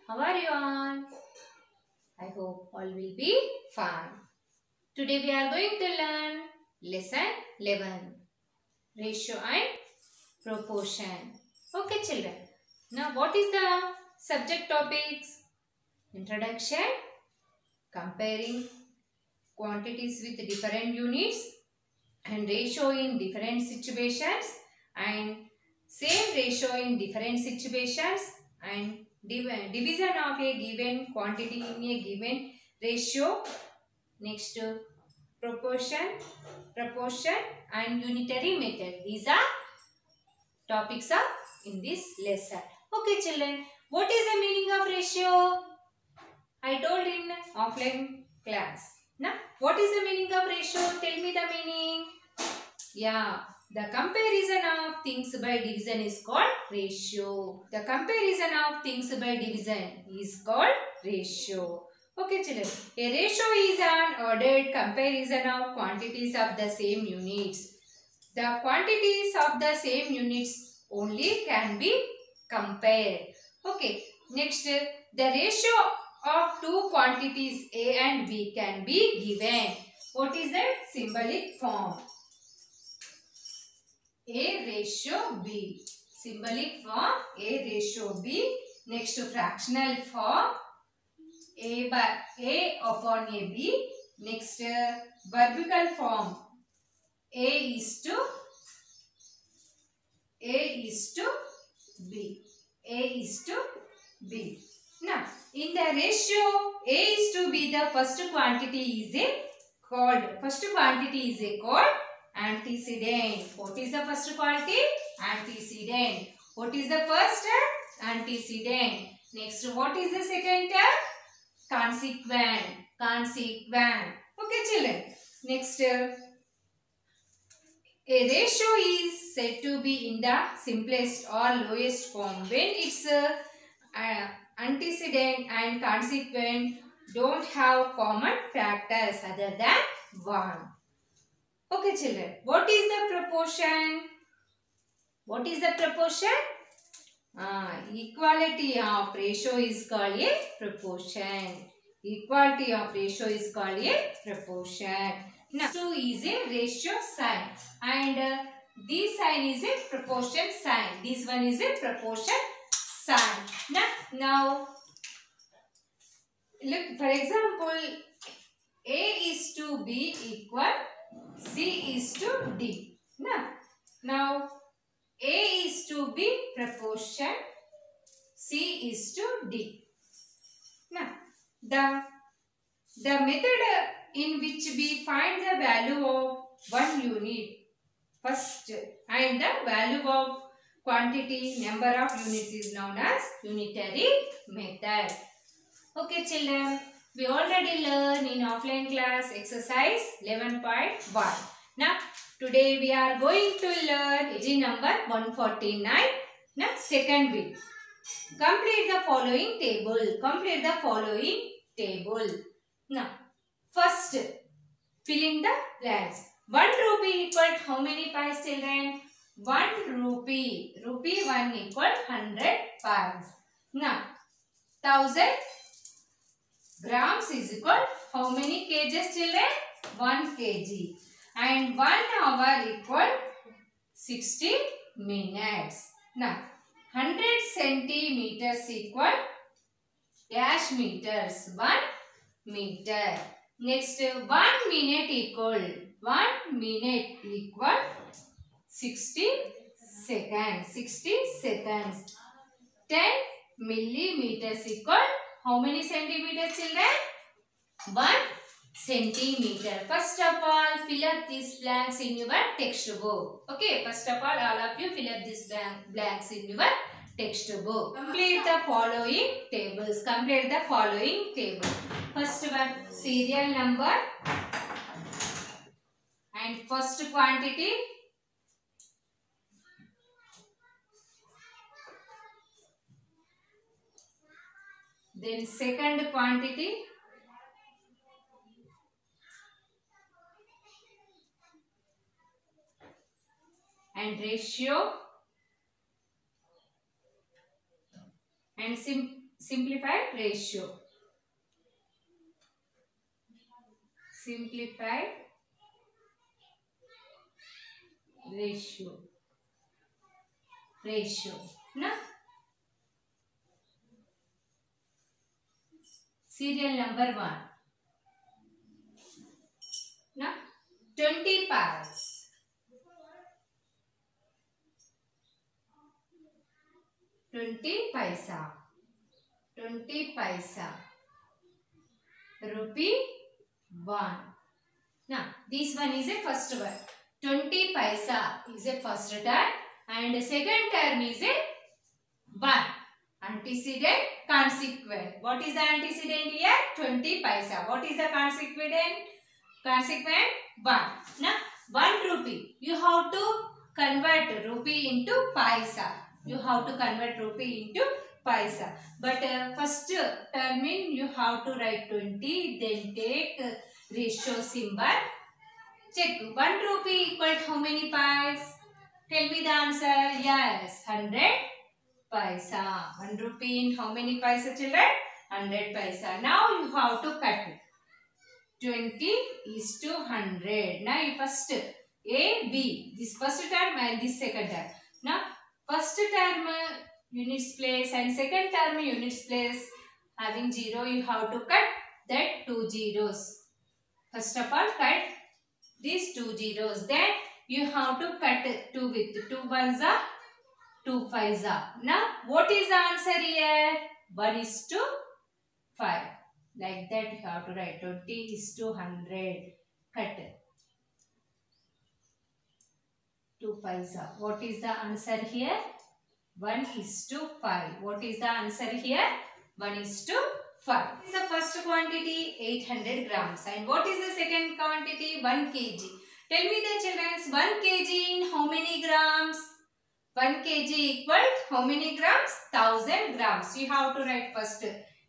How are you all? I hope all will be fine. Today we are going to learn lesson 11, ratio and proportion. Okay children. Now what is the subject topics? Introduction, comparing quantities with different units and ratio in different situations and same ratio in different situations and division of a given quantity in a given ratio. Next, proportion and unitary method. These are topics of in this lesson. Okay children, what is the meaning of ratio? I told in offline class. Now, what is the meaning of ratio? Tell me the meaning. Yeah, the comparison of things by division is called ratio. The comparison of things by division is called ratio. Okay children, a ratio is an ordered comparison of quantities of the same units. The quantities of the same units only can be compared. Okay, next, the ratio of two quantities A and B can be given. What is the symbolic form? A ratio B. Symbolic form A ratio B. Next, fractional form A upon AB. Next, vertical form A is to B. A is to B. Now, in the ratio A is to B, the first quantity is called antecedent. What is the first quantity? Antecedent. What is the first term? Antecedent. Next, what is the second term? Consequent. Okay, children. Next, a ratio is said to be in the simplest or lowest form when its antecedent and consequent don't have common factors other than 1. Okay children, what is the proportion? What is the proportion? Equality of ratio is called a proportion. Equality of ratio is called a proportion. Now, 2 is a ratio sign and this sign is a proportion sign. This one is a proportion sign. Now look, for example, A is to B equal C is to D. Now A is to B proportion, C is to D. Now, the method in which we find the value of one unit first and the value of quantity number of units is known as unitary method. Okay children, we already learned in offline class exercise 11.1. Now, today we are going to learn page number 149. Now, second bit. Complete the following table. Now, first, fill in the blanks. 1 rupee equal how many pies children? 1 rupee. Rupee 1 equal 100 pies. Now, 1000 grams is equal how many kgs children? 1 kg. And 1 hour equal 60 minutes. Now, 100 centimeters equal dash meters. 1 meter. Next, 1 minute equal 60 seconds. 60 seconds. 10 millimeters equal how many centimeters children? 1 centimeter. First of all, fill up these blanks in your textbook. Okay, first of all of you fill up these blanks in your textbook. Complete the following tables. First one, serial number and first quantity. Then second quantity. And ratio. And simplified ratio. Simplified ratio. Na? Serial number 1. Na? 20 pies. 20 paisa. 20 paisa. Rupee 1. Now, this one is a first one. 20 paisa is a first term and second term is a 1. Antecedent, consequent. What is the antecedent here? 20 paisa. What is the consequent? Consequent 1. Now, 1 rupee. You have to convert rupee into paisa. You have to convert rupee into paisa. But first term in you have to write 20. Then take ratio symbol. Check 1 rupee equal to how many pies? Tell me the answer. Yes, 100 paisa. 1 rupee in how many paisa, children? 100 paisa. Now you have to cut it. 20 is to 100. Now you first A, B. This first term and this second term. Now first term units place and second term units place having 0. You have to cut that 2 zeros. First of all, cut these 2 zeros. Then you have to cut 2 with 2 ones are 2 fives are. Now what is the answer here? 1 is to 5. Like that you have to write 20 is to 100. Cut 2 fives are. What is the answer here? 1 is to 5. What is the answer here? 1 is to 5. This is the first quantity 800 grams. And what is the second quantity? 1 kg. Tell me the children, 1 kg in how many grams? 1 kg equal how many grams? 1000 grams. You have to write first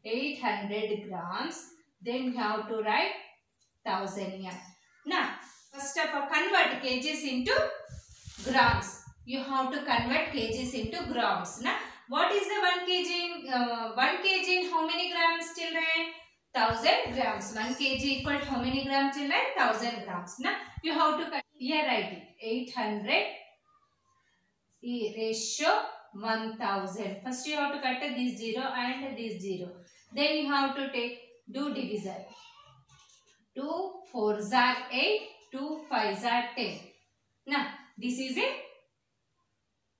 800 grams. Then you have to write 1000 here. Now, first of all, convert kgs into grams. You have to convert kgs into grams. Now, what is the 1 kg in 1 kg in how many grams, children? 1000 grams. 1 kg equal to how many grams, children? 1000 grams. Now, you have to here write it. 800 ratio 1000. First you have to cut this 0 and this 0. Then you have to do divisor. 2 4s are 8. 2 5s are 10. Now, this is a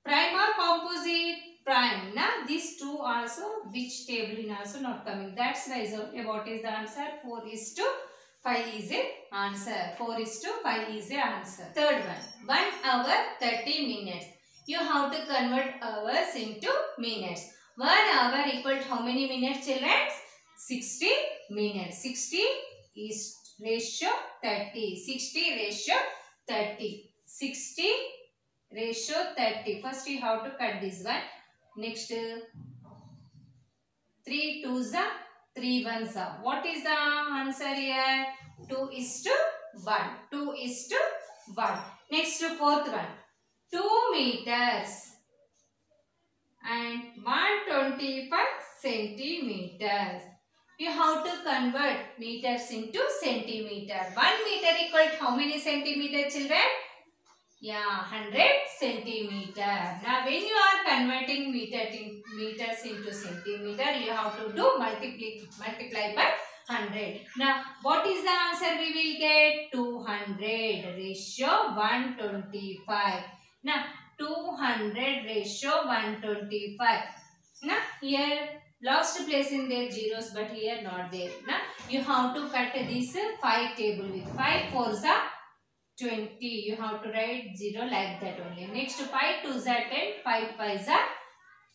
prime or composite? Prime. Now, these two also, which table in also not coming. That's why, okay, what is the answer? 4 is to 5 is a answer. 4 is to 5 is a answer. Third one. 1 hour 30 minutes. You have to convert hours into minutes. 1 hour equal to how many minutes, children? 60 minutes. 60 is ratio 30. 60 ratio 30. 60 ratio 30. First you have to cut this one. Next 3 2s are 3 1s are. What is the answer here? 2 is to 1. 2 is to 1. Next fourth one. 2 meters and 125 centimeters. You have to convert meters into centimeter. 1 meter equal to how many centimeter, children? Yeah, 100 centimeter. Now, when you are converting meters into centimeter, you have to do multiply by 100. Now, what is the answer we will get? 200 ratio 125. Now, 200 ratio 125. Now, here last place in their zeros, but here not there. Now, you have to cut this 5 table with 5 4s are 20. You have to write 0 like that only. Next 5 2s are 10. 5 5s are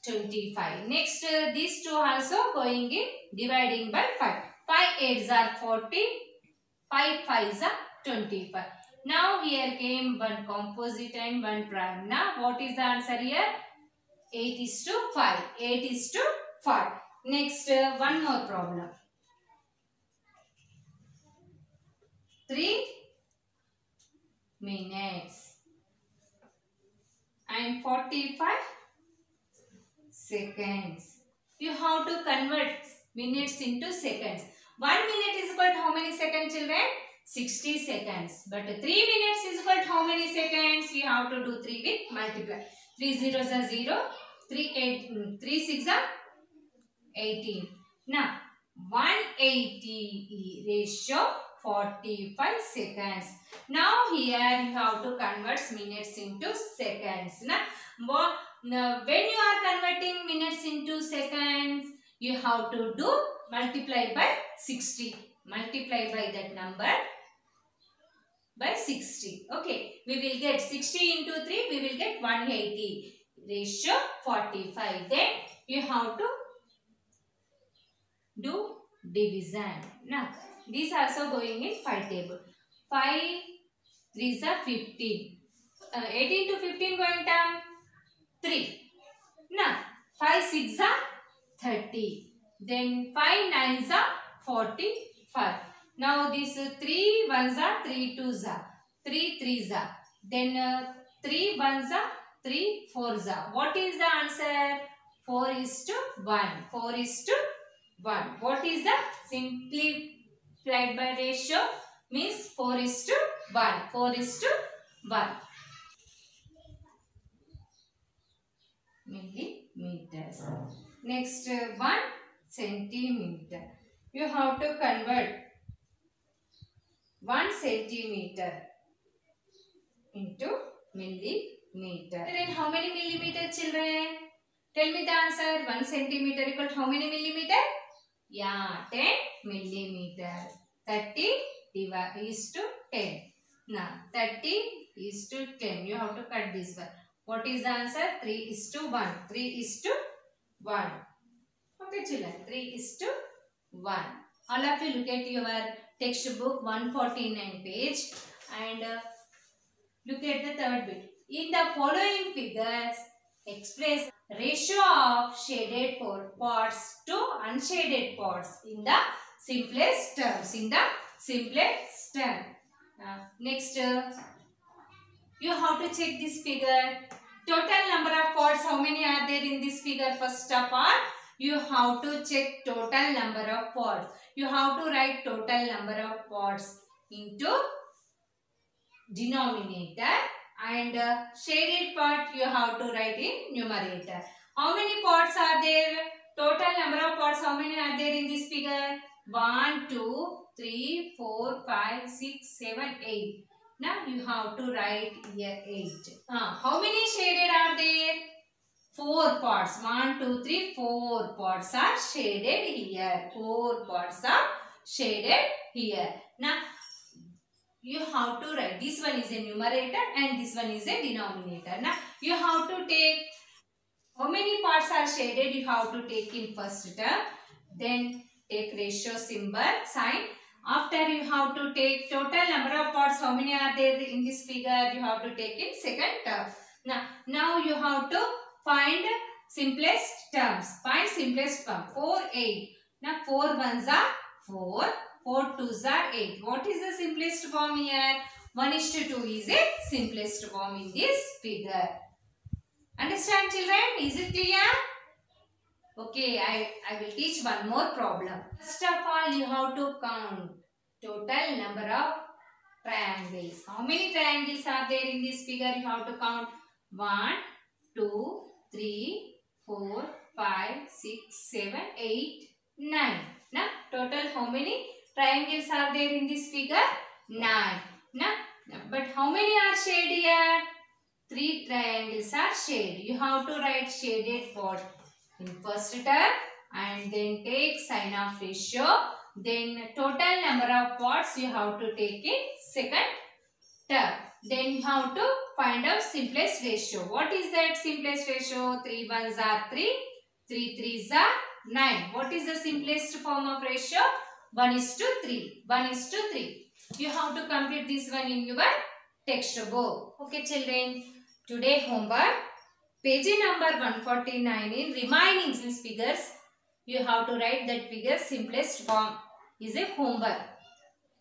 25. Next these two also going in dividing by 5. 5 8s are 40. 5 5s are 25. Now here came one composite and one prime. Now what is the answer here? 8 is to 5. 8 is to 5. Next one more problem. 3 minutes and 45 seconds. you have to convert minutes into seconds. 1 minute is equal to how many seconds, children? 60 seconds. But 3 minutes is equal to how many seconds? We have to do 3 with multiply. 3 zeros are 0. 3 6 are 18. Now 180 ratio 45 seconds. Now here you have to convert minutes into seconds. Now when you are converting minutes into seconds, you have to do multiply by 60. Multiply by that number by 60. Okay, we will get 60 into 3, we will get 180 ratio 45. Then you have to do division. Now these also going in 5 table. 5 3s are 15. 18 to 15 going down 3. Now 5 6 are 30. Then 5 9s are 45. Now this 3 1s are 3 2s are 3 3s are. Then 3 1s are 3 4s are. What is the answer? 4 is to 1. 4 is to 1. What is the simplified by ratio? Means 4 is to 1. 4 is to 1. Millimeters. Next 1 centimeter. You have to convert 1 centimeter into millimeter. Then how many millimeter, children? Tell me the answer. 1 centimeter equal to how many millimeter? Yeah, 10 millimeter. 30 is to 10. Now 30 is to 10. You have to cut this one. What is the answer? 3 is to 1. 3 is to 1. Okay, children. 3 is to 1. All of you look at your textbook 149 page and look at the third bit. In the following figures, express ratio of shaded parts to unshaded parts in the simplest terms. In the simplest term. Next, you have to check this figure. Total number of parts, how many are there in this figure? First of all, you have to check total number of parts. You have to write total number of parts into denominator and shaded part you have to write in numerator. How many parts are there? Total number of parts, how many are there in this figure? 1, 2, 3, 4, 5, 6, 7, 8. Now you have to write here 8. How many shaded are there? 4 parts. 1, 2, 3, 4 parts are shaded here. 4 parts are shaded here. Now you have to write. This one is a numerator and this one is a denominator. Now you have to take how many parts are shaded. You have to take in first term. Then take ratio symbol sign. After you have to take total number of parts. How many are there in this figure? You have to take in second term. Now you have to find simplest terms. Find simplest term. 4, 8. Now 4 1s are 4. 4 2s are 8. What is the simplest form here? 1:2 is a simplest form in this figure. Understand, children? Is it clear? Okay, I will teach one more problem. First of all, you have to count total number of triangles. How many triangles are there in this figure? You have to count 1, 2, 3, 4, 5, 6, 7, 8, 9. Now, total how many triangles are there in this figure? 9. Now, but how many are shaded here? 3 triangles are shaded. You have to write shaded part in first term and then take sign of ratio. Then total number of parts you have to take in second term. Then you have to find out simplest ratio. What is that simplest ratio? 3 1s are 3. 3 3s are 9. What is the simplest form of ratio? 1:3. 1:3. You have to complete this one in your textbook. Okay, children. Today homework. Page number 149 in remaining figures. You have to write that figure simplest form is a homework.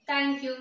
Thank you.